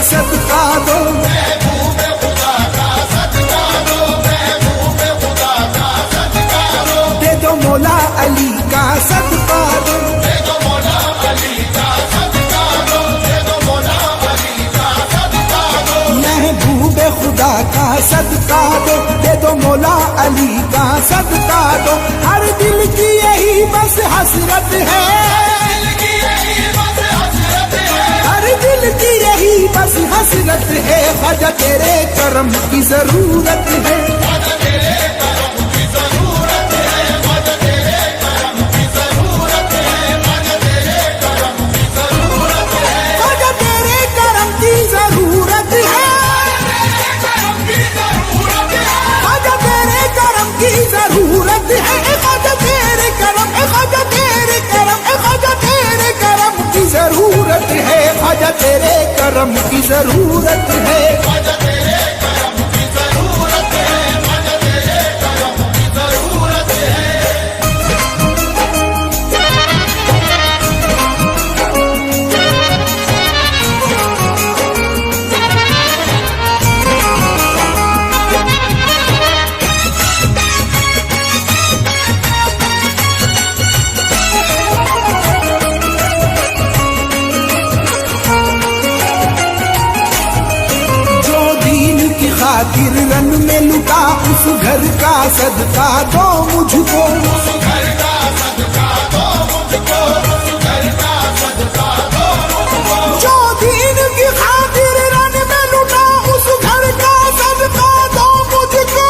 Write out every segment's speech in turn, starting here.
सदका दो, दे दो मौला अली का सदका दो, महबूब खुदा का सदका दो, दे दो मौला अली का सदका दो। हर दिल की यही बस हसरत है, हर दिल की यही बस हसरत है, ख्वाजा तेरे करम की जरूरत है, ख्वाजा तेरे करम की जरूरत है, ख्वाजा तेरे करम की जरूरत है, ख्वाजा तेरे करम की जरूरत है, ख्वाजा तेरे करम की जरूरत है, ख्वाजा तेरे करम की जरूरत है, ख्वाजा तेरे करम, ख्वाजा तेरे करम, ख्वाजा तेरे करम की जरूरत है, ख्वाजा तेरे करम की जरूरत है, ख्वाजा तेरे करम की जरूरत है, ख्वाजा तेरे करम की जरूरत है। खातिर रन में लुटा उस घर का सदका दो मुझको, उस घर का सदका दो मुझको, उस घर का सदका दो मुझको, जो दीन की खातिर रन में लुटा उस घर का सदका दो मुझको,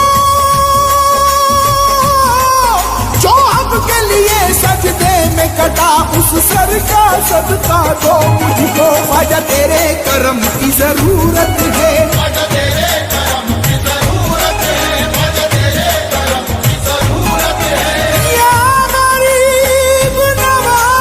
जो हक के लिए सजदे में कटा उस सर का सदका दो मुझको, ख्वाजा तेरे करम की जरूरत है, ख्वाजा तेरे करम की जरूरत है, ख्वाजा तेरे करम की जरूरत है, या गरीब नवाज,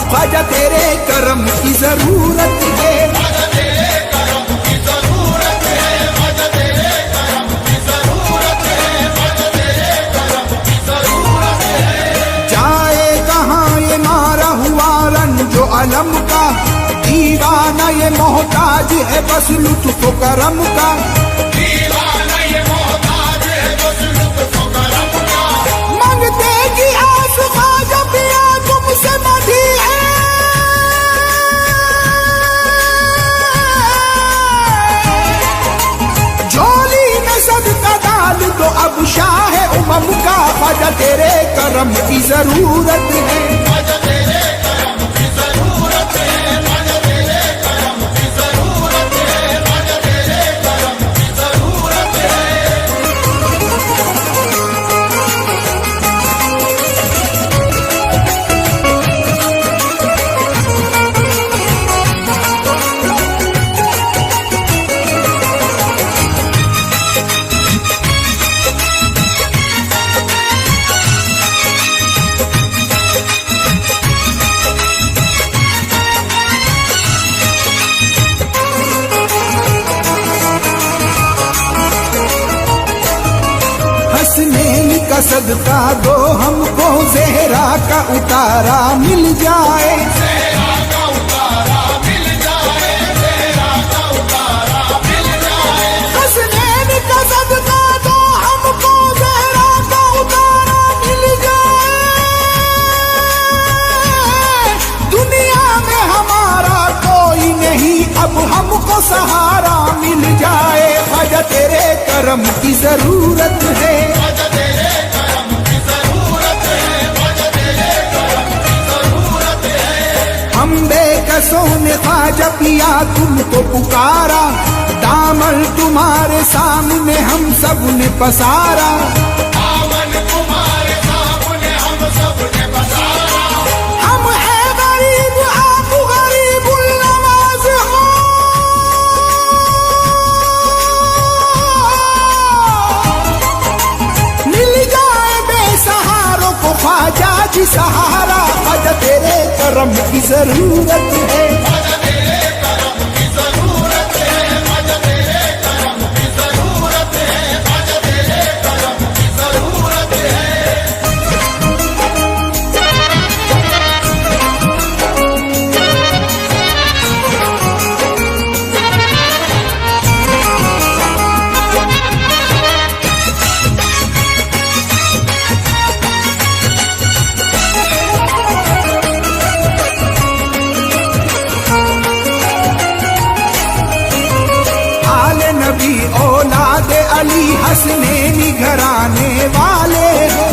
ख्वाजा तेरे करम की जरूरत है, ख्वाजा तेरे करम की जरूरत है, ख्वाजा तेरे करम की जरूरत है, ख्वाजा तेरे करम की जरूरत है। जाए कहाँ ये मारा हुआ रन जो अलम का, दीवाना ये मोहताज है बस लुत्फ़ो करम का, दीवाना ये मोहताज है बस लुत्फ़ो करम का, मांगते की आस ख्वाजा पिया तुमसे मधी है, झोली में सदका डाल दो अब शाह उमम का, ख्वाजा तेरे करम की जरूरत है, ख्वाजा तेरे करम की जरूरत है, ख्वाजा तेरे करम की जरूरत है, ख्वाजा तेरे करम की जरूरत है। हसनैन का सदका दो हमको, ज़हरा का उतारा मिल जाए, ज़हरा का उतारा मिल जाए, ज़हरा का उतारा मिल जाए, हसनैन का सदका दो हमको, ज़हरा का उतारा मिल जाए, दुनिया में हमारा कोई नहीं अब हमको सहारा मिल जाए, ख्वाजा तेरे करम की जरूरत है, ख्वाजा तेरे करम की जरूरत है, ख्वाजा तेरे करम की जरूरत है। हम बेकसों ने ख्वाजा पिया तुमको पुकारा, दामन तुम्हारे सामने हम सब ने पसारा, दामन तुम्हारे सामने हम सब ने पसारा, हम है गरीब आप गरीबुल नवाज हो, मिल जाए बेसहारों को ख्वाजा जी सहारा, ख्वाजा तेरे करम की जरूरत है, ख्वाजा तेरे करम की जरूरत है, ख्वाजा तेरे करम की जरूरत है, ख्वाजा तेरे करम की जरूरत है। नबी औलाद अली हसनैनी घराने वाले हो।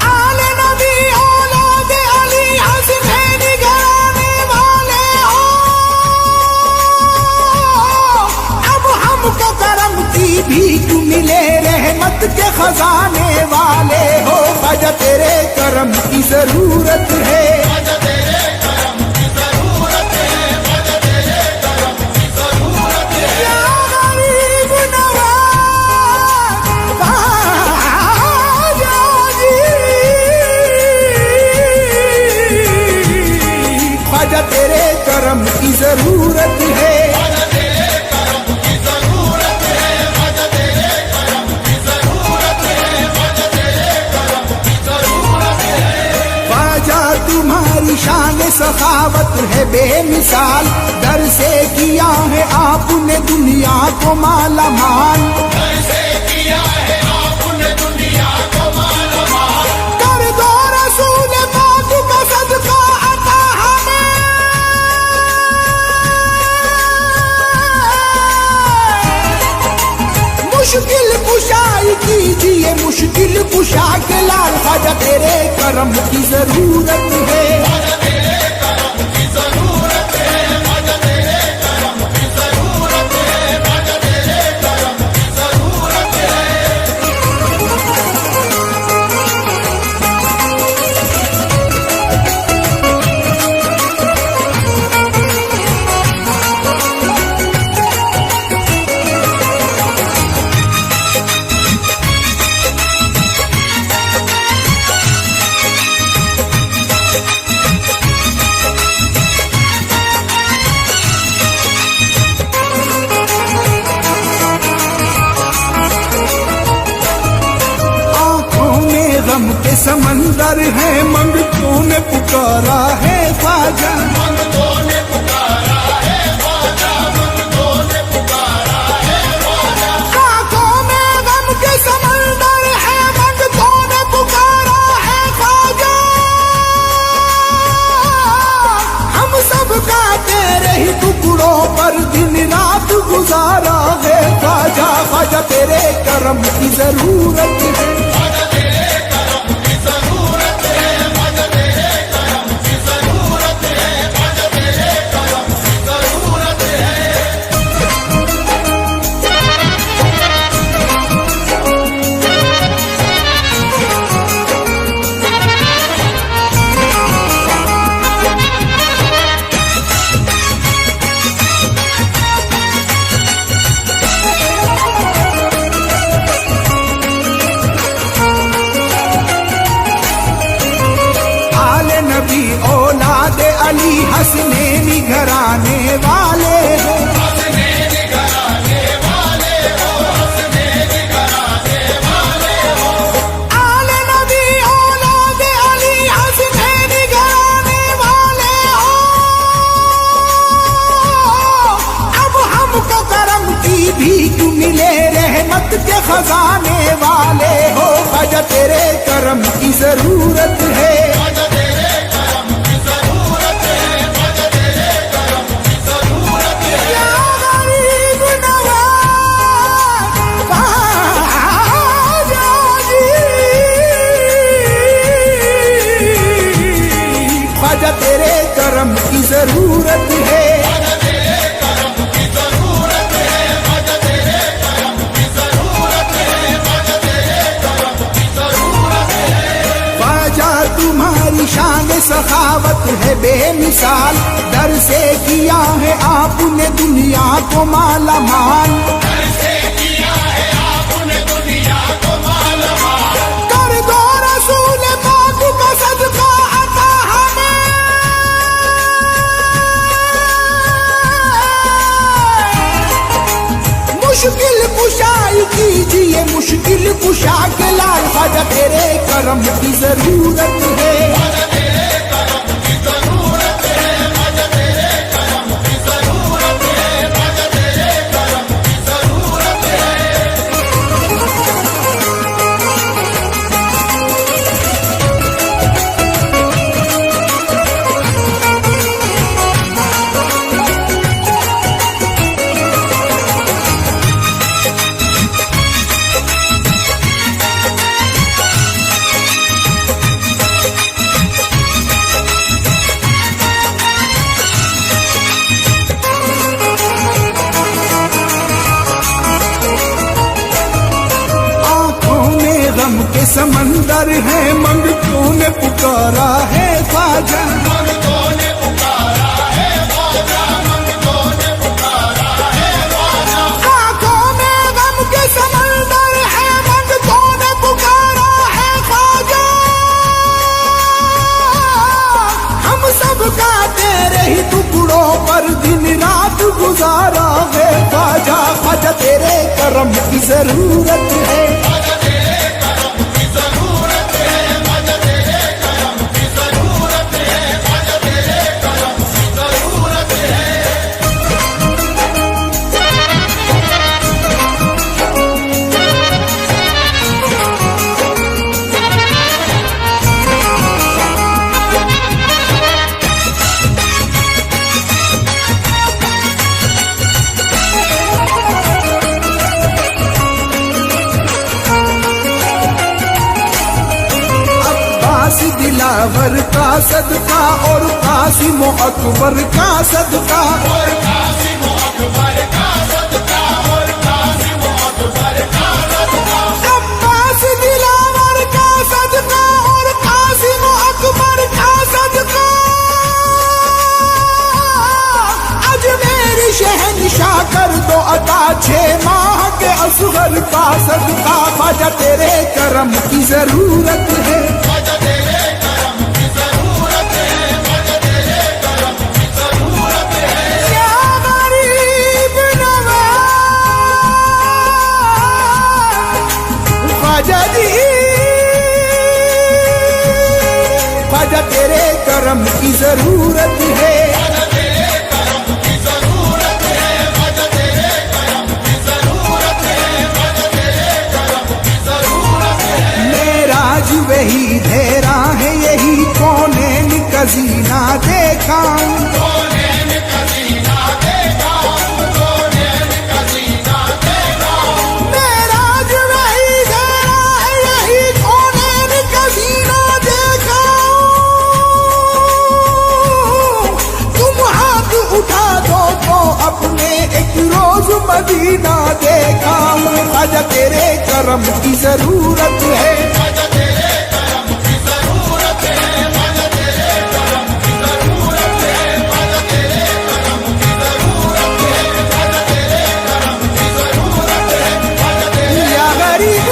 आले नबी औलाद अली हसनैनी घराने वाले हो। अब हमको करम की भीख मिले रहमत के खजाने वाले हो। ख्वाजा तेरे करम की जरूरत है। या गरीब नवाज ख्वाजा जी, ख्वाजा तेरे करम की जरूरत है। तुम्हारी शान सखावत है बेमिसाल, दर से किया है आपने दुनिया को माला माल। कर दो रसूल पाक का सदका अता हमें। मुश्किल कुशाई कीजिए मुश्किल कुशा के लाल। ख्वाजा तेरे करम की जरूरत है। गम के समंदर है मंगतों ने पुकारा है ख्वाजा। मंगतों ने पुकारा है ख्वाजा, मंगतों ने पुकारा है ख्वाजा। आंखों में गम के समंदर है मंगतों ने पुकारा है ख्वाजा। हम सब का तेरे ही टुकड़ों पर दिन रात गुजारा है ख्वाजा। ख्वाजा तेरे करम की जरूरत है। औलाद अली हसनैनी घराने वाले हो। आले नबी औलाद अली हसनैनी घराने वाले हो। अब हमको करम की भीख मिले रहमत के खजाने वाले हो। ख्वाजा तेरे करम की जरूरत है। ख्वाजा तेरे करम की जरूरत है। ख्वाजा तुम्हारी शान सखावत है बेमिसाल, दर से किया है आपने दुनिया को माला माल। कर दो रसूल पाक का सदका अता हमें। मुश्किल कुशाई कीजिए मुश्किल कुशा के लाल। ख्वाजा तेरे करम की जरूरत है। समंदर है मंगतों ने पुकारा है ख्वाजा, आंखों में गम के समंदर है मंगतों ने पुकारा है ख्वाजा। हम सब का तेरे ही टुकड़ों पर दिन रात गुजारा है ख्वाजा, ख्वाजा तेरे करम की जरूरत है। दिलावर का सदका और कासिम अकबर का सदका, और कासिम अकबर का सदका, और कासिम अकबर का सदका। अब्बास दिलावर का सदका और कासिम अकबर का सदका, अजमेर शहंशाह कर दो अता 6 माह के असगर का सदका। ख्वाजा तेरे करम की जरूरत है, ख्वाजा तेरे करम की जरूरत है। मेराज वही धेरा है यही कौनैन का जीना देखा, मदीना देखा। ख्वाजा तेरे करम की जरूरत है, ख्वाजा तेरे करम की जरूरत है, ख्वाजा तेरे करम की जरूरत है, ख्वाजा तेरे करम की जरूरत है, ख्वाजा तेरे करम की जरूरत है, ख्वाजा तेरे या गरीब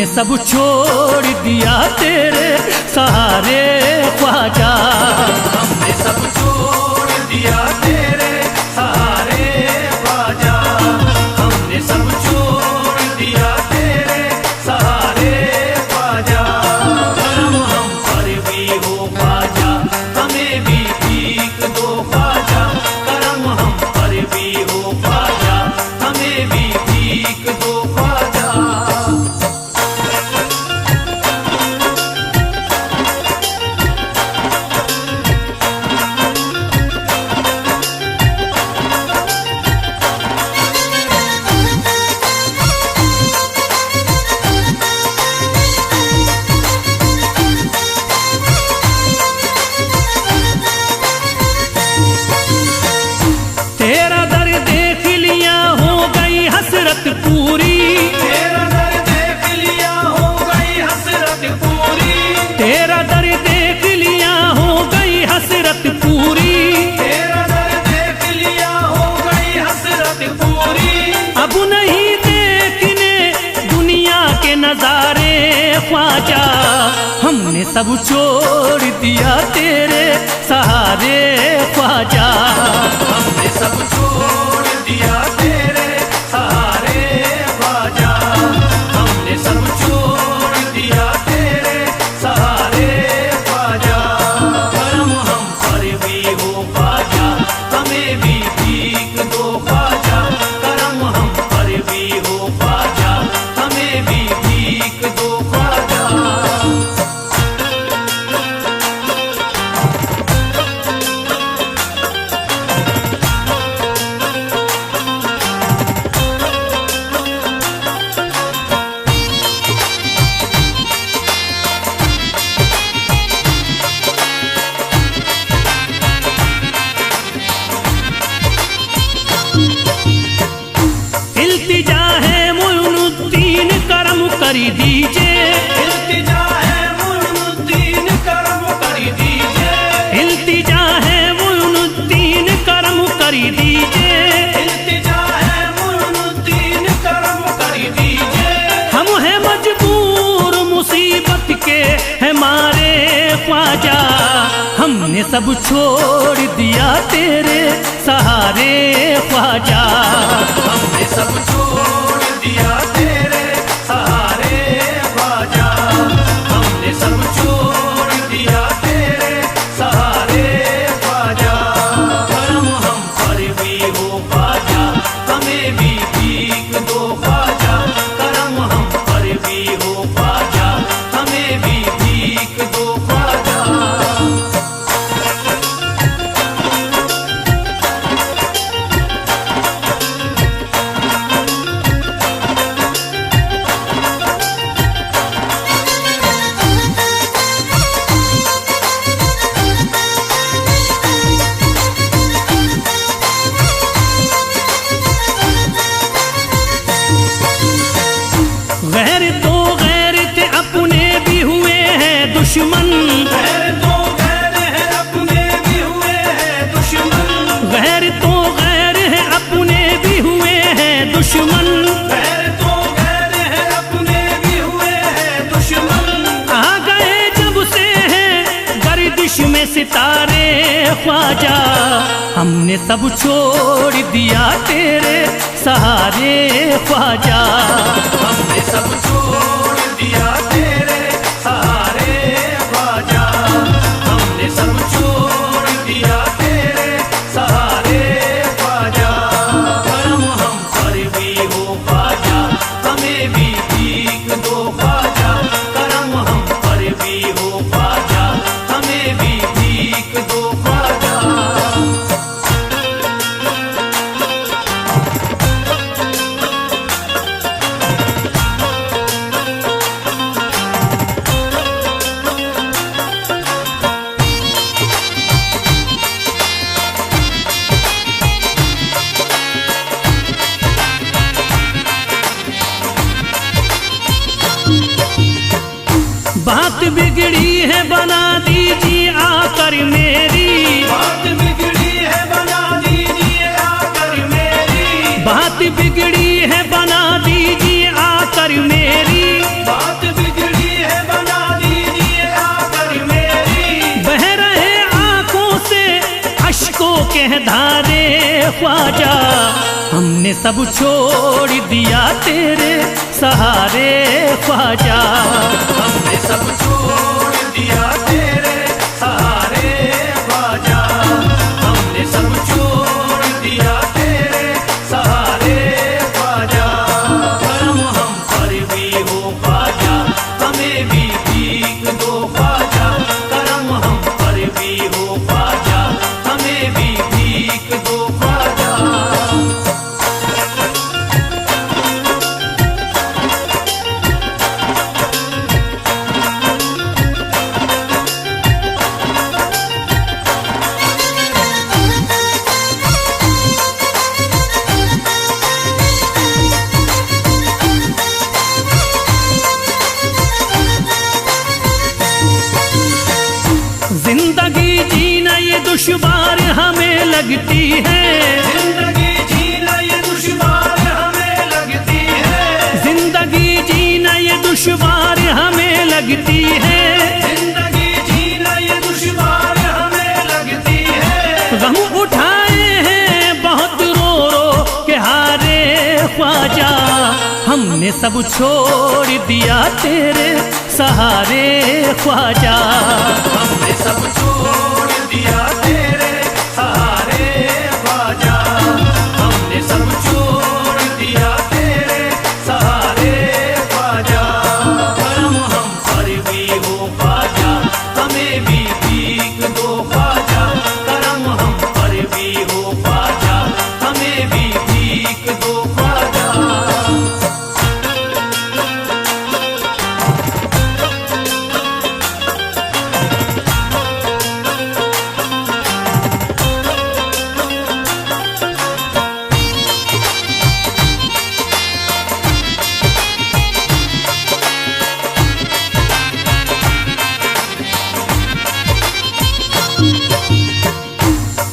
सब छोड़ दिया तेरे सहारे ख्वाजा, हमने सब छोड़ दिया तेरे सहारे ख्वाजा, हमने सब छोड़ दिया तेरे सहारे ख्वाजा। करम हम पर भी हो ख्वाजा, हमें भी भीख दो ख्वाजा, करम हम पर भी हो ख्वाजा, हमें भी भीख दो ख्वाजा। नजारे ख्वाजा, हमने सब छोड़ दिया तेरे सहारे ख्वाजा, हमने सब छोड़ दिया तेरे सहारे ख्वाजा, हमने सब छोड़ दिया तेरे सहारे ख्वाजा। करम हम पर भी हो ख्वाजा, हमें भी भीख दो ख्वाजा, करम हम पर भी हो ख्वाजा, हमें भी भीख दो ख्वाजा। इल्तिजा है मुइनुद्दीन करम कर दीजिए, इल्तिजा है मुइनुद्दीन करम कर दीजिए, इल्तिजा है मुइनुद्दीन करम कर दीजिए, इल्तिजा है मुइनुद्दीन करम कर दीजिए। हम हैं मजबूर मुसीबत के है मारे ख्वाजा, हमने सब छोड़ दिया तेरे सहारे ख्वाजा, हमने सब छोड़ दिया तेरे सहारे ख्वाजा, हमने सब छोड़ दिया तेरे सहारे ख्वाजा। करम हम पर भी हो ख्वाजा, हमें भी भीख दो ख्वाजा, करम हम पर भी हो ख्वाजा, हमें भी भीख दो ख्वाजा। गैर तो गैर थे अपने भी हुए हैं दुश्मन, गैर तो गैर है अपने भी हुए हैं दुश्मन, गैर तो गैर है अपने भी हुए हैं दुश्मन, गैर तो गैर है अपने भी हुए हैं दुश्मन। आ गए जब से हैं गर्दिश में सितारे ख्वाजा, हमने सब छोड़ दिया तेरे सहारे ख्वाजा, हमने सब छोड़ दिया तेरे सहारे ख्वाजा, हमने सब छोड़ दिया तेरे सहारे ख्वाजा। करम हम पर भी हो ख्वाजा, हमें भी भीख दो ख्वाजा, करम हम पर भी हो ख्वाजा, हमें भी भीख दो ख्वाजा। बात बिगड़ी है बना दीजिए आकर मेरी, बात बिगड़ी है बना दीजिए आकर मेरी, बात बिगड़ी है बना दीजिए आकर मेरी, बात बिगड़ी है बना दीजिए आकर मेरी। बह रहे आंखों से अश्कों के धारे ख्वाजा, हमने सब छोड़ दिया तेरे सहारे ख्वाजा, हमने सब छोड़ दिया तेरे सहारे ख्वाजा, हमने सब छोड़ दिया तेरे सहारे ख्वाजा। करम हम पर भी हो ख्वाजा, हमें भी भीख दो ख्वाजा, करम हम पर भी हो ख्वाजा, हमें भी भीख दो ख्वाजा। दुश्वार हमें लगती है, जिंदगी जीना ये दुश्वार हमें लगती है, जिंदगी जीना ये दुश्वार ख्वाजा, हमने सब छोड़ दिया तेरे सहारे ख्वाजा। हमने सब छोड़ दिया तेरे सहारे ख्वाजा, हमने सब छोड़ दिया तेरे सहारे ख्वाजा। करम हम पर भी हो ख्वाजा, हमें भी भीख दो ख्वाजा। करम हम पर भी हो ख्वाजा, हमें भी भीख दो ख्वाजा।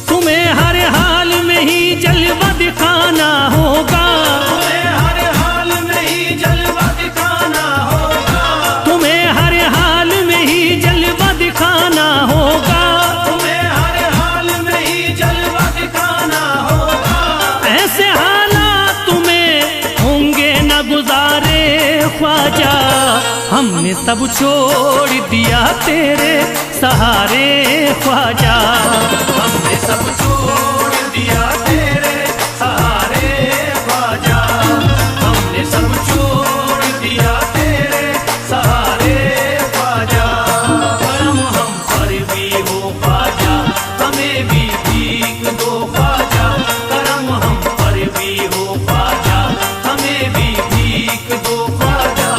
तुम्हें हर हाल में ही जलवा दिखाना होगा, तुम्हें हर हाल में ही जलवा दिखाना होगा। तुम्हें हर हाल में ही जलवा दिखाना होगा, तुम्हें हर हाल में ही जलवा दिखाना होगा। ऐसे हालात तुम्हें होंगे न गुजारे ख्वाजा, हमने सब छोड़ दिया तेरे सहारे ख्वाजा। हमने सब छोड़ दिया तेरे सहारे ख्वाजा, हमने सब छोड़ दिया तेरे सहारे ख्वाजा। करम हम पर भी हो ख्वाजा, हमें भी भीख दो ख्वाजा। करम हम पर भी हो ख्वाजा, हमें भी भीख दो ख्वाजा।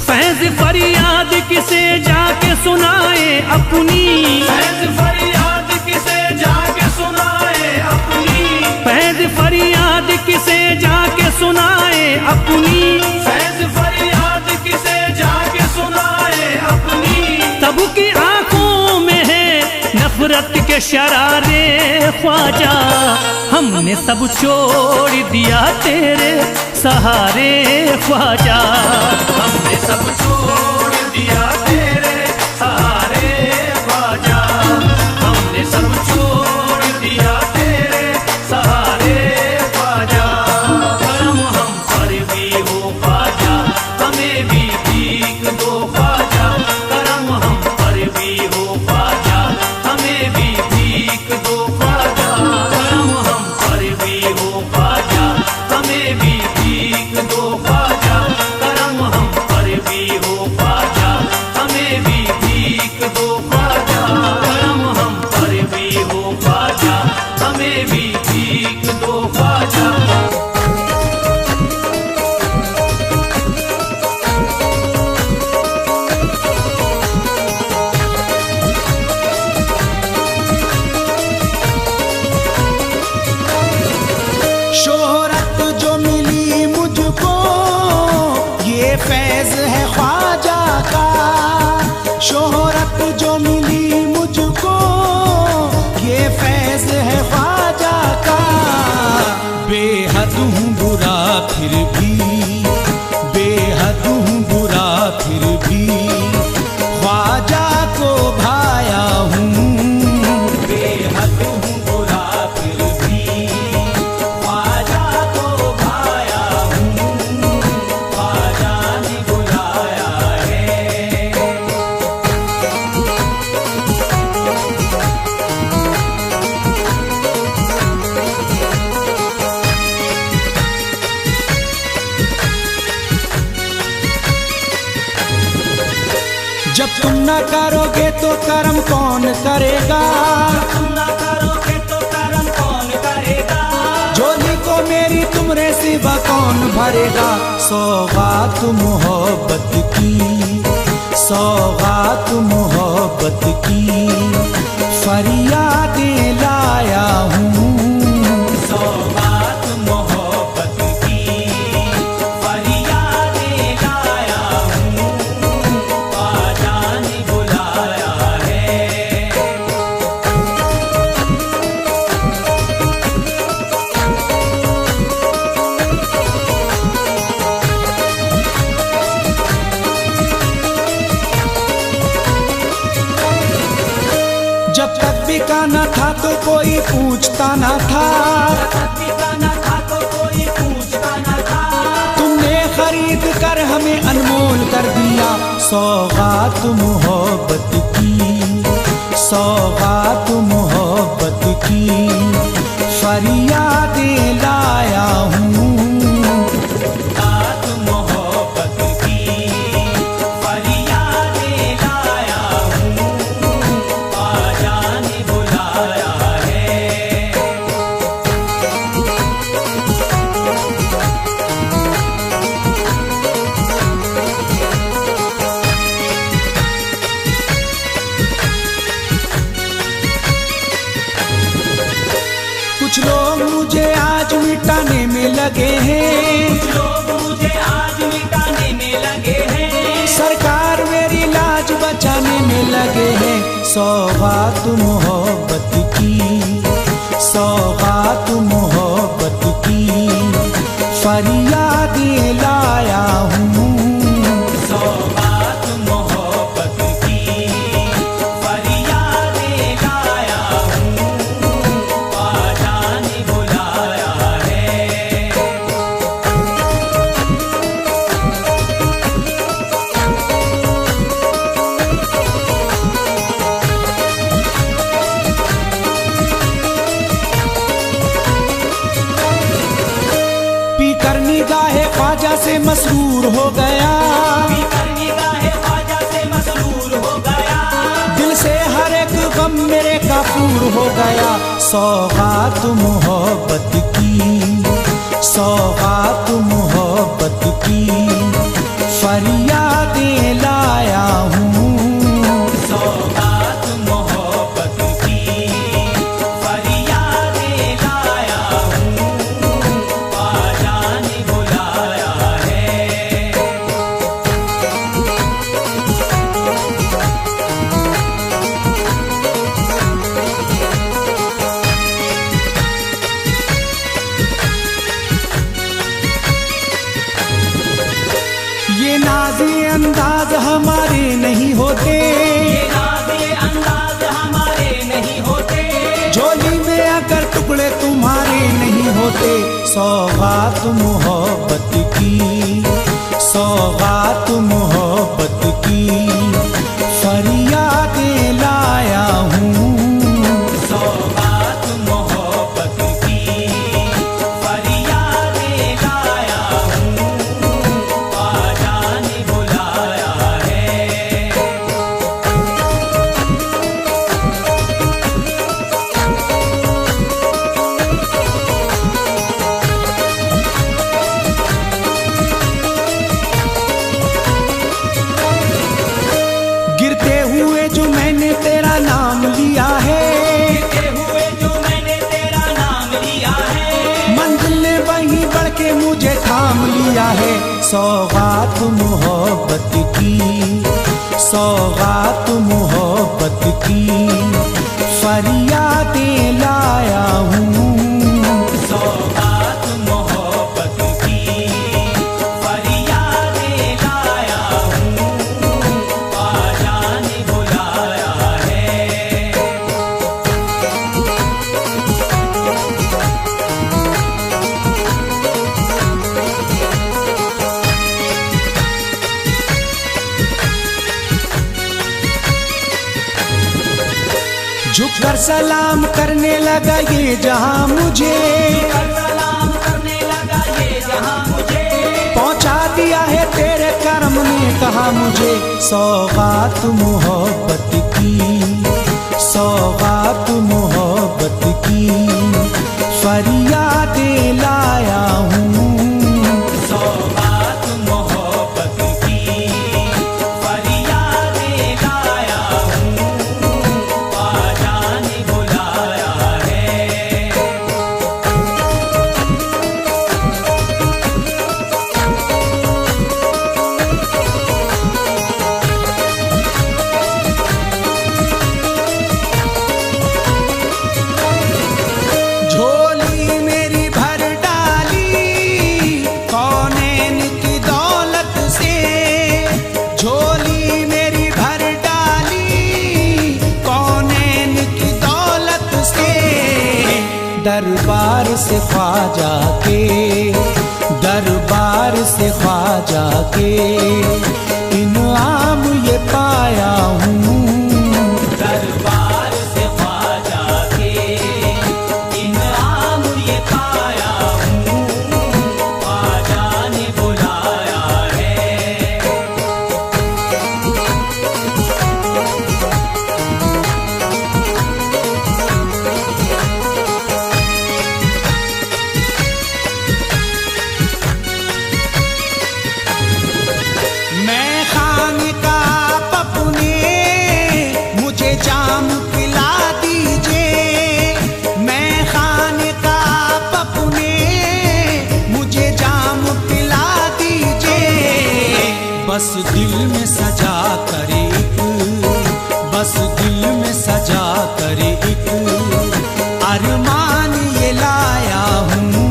फैज़ फरियाद किसे जाके सुनाए अपनी, फैज़ फरियाद किसे जाके सुनाए अपनी। फैज़ फरियाद किसे जाके सुनाए अपनी, फैज़ फरियाद किसे जाके सुनाए अपनी। सबकी आंखों में है नफरत के शरारे ख्वाजा, हमने सब छोड़ दिया तेरे सहारे ख्वाजा। हमने सब छोड़ दिया तेरे सहारे ख्वाजा, हमने सब छोड़ दिया तेरे सहारे ख्वाजा। करम हम पर भी हो ख्वाजा, हमें भी भीख दो ख्वाजा। करम हम पर भी हो ख्वाजा, हमें भी भीख दो ख्वाजा। करम हम पर भी हो ख्वाजा, हमें भी भीख दो ख्वाजा। करम हम पर भी हो ख्वाजा, हमें भी भीख दो ख्वाजा। करम हम पर भी हो ख्वाजा, हमें भी भीख दो ख्वाजा। शोहरत जो मिली मुझको ये फैज है ख्वाजा का। शोहरत जो मिली मुझको ये फैज है ख्वाजा का। बेहद हूँ बुरा फिर भी, बेहद हूँ बुरा फिर भी ख्वाजा को भाया हूँ। बेहद हूँ बुरा फिर भी ख्वाजा को भाया हूँ। ख्वाजा ने बुलाया है। जब तुम न करोगे तो कर्म कौन करेगा? तुम न करोगे तो कर्म कौन करेगा? झोली को मेरी तुमरे सिवा कौन भरेगा? सौगात मोहब्बत की, सौगात मोहब्बत की फरियादें लाया हूँ। सौगात मोहब्बत की फरियादें लाया हूँ। ख्वाजा बिका न था तो कोई पूछता न था, तुमने खरीद कर हमें अनमोल कर दिया। सौगात मोहब्बत की, सौगात मोहब्बत की, फरियादें लाया हूँ। कुछ लोग मुझे आज मिटाने में लगे हैं, कुछ लोग मुझे आज मिटाने में लगे हैं, सरकार मेरी लाज बचाने में लगे हैं। सौगात मोहब्बत की, सौगात मोहब्बत की, फरियादें लाया हूँ। निगाहे ख्वाजा से मसरूर हो गया, निगाहे ख्वाजा से मसरूर हो गया, दिल से हर एक गम मेरे काफूर हो गया। सौगात मोहब्बत की, सौगात मोहब्बत की, फरियादें लाया हूँ। ये नाज़े अंदाज हमारे नहीं होते, ये नाज़े अंदाज हमारे नहीं होते, झोली में अगर टुकड़े तुम्हारे नहीं होते। सौगात मोहब्बत की, सौगात मोहब्बत की, फरियादें लाया हूँ। गिरते हुए जो मैंने तेरा नाम लिया है, गिरते हुए जो मैंने तेरा नाम लिया है, मंजिल ने वहीं बढ़ के मुझे थाम लिया है। सौगात मोहब्बत की, सौगात मोहब्बत की, फरियादें लाया हूँ। झुककर सलाम करने लगा ये जहां मुझे, सलाम करने लगा ये जहां मुझे, पहुंचा दिया है तेरे करम ने कहा मुझे। सौगात मोहब्बत की, सौगात मोहब्बत की, फरियादें लाया हूँ। झोली मेरी भर डाली, ख्वाजा के इनाम ये पाया हूँ। दरबार से ख्वाजा के इनाम ये पाया हूँ, ख्वाजा ने बुलाया है। मैं खानिका पपुने मुझे जाम पिला दीजिए। मैं खानिका पपुने मुझे जाम पिला दीजिए। बस दिल में सजा कर एक, बस दिल में सजा कर एक अरमान ये लाया हूँ।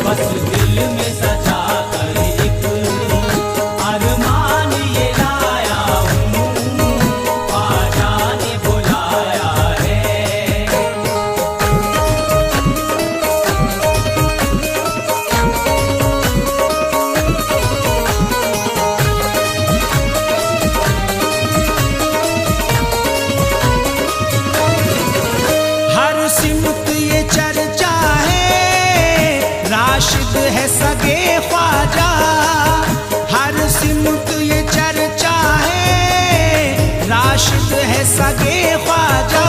बस दिल में सजा कर एक अरमान ये लाया हूँ, ख्वाजा ने बुलाया है। हर सिमत ये चर्चा है, राशिद है सगे ख्वाजा। हर सिमत ये चर्चा है, राशिद है सगे ख्वाजा।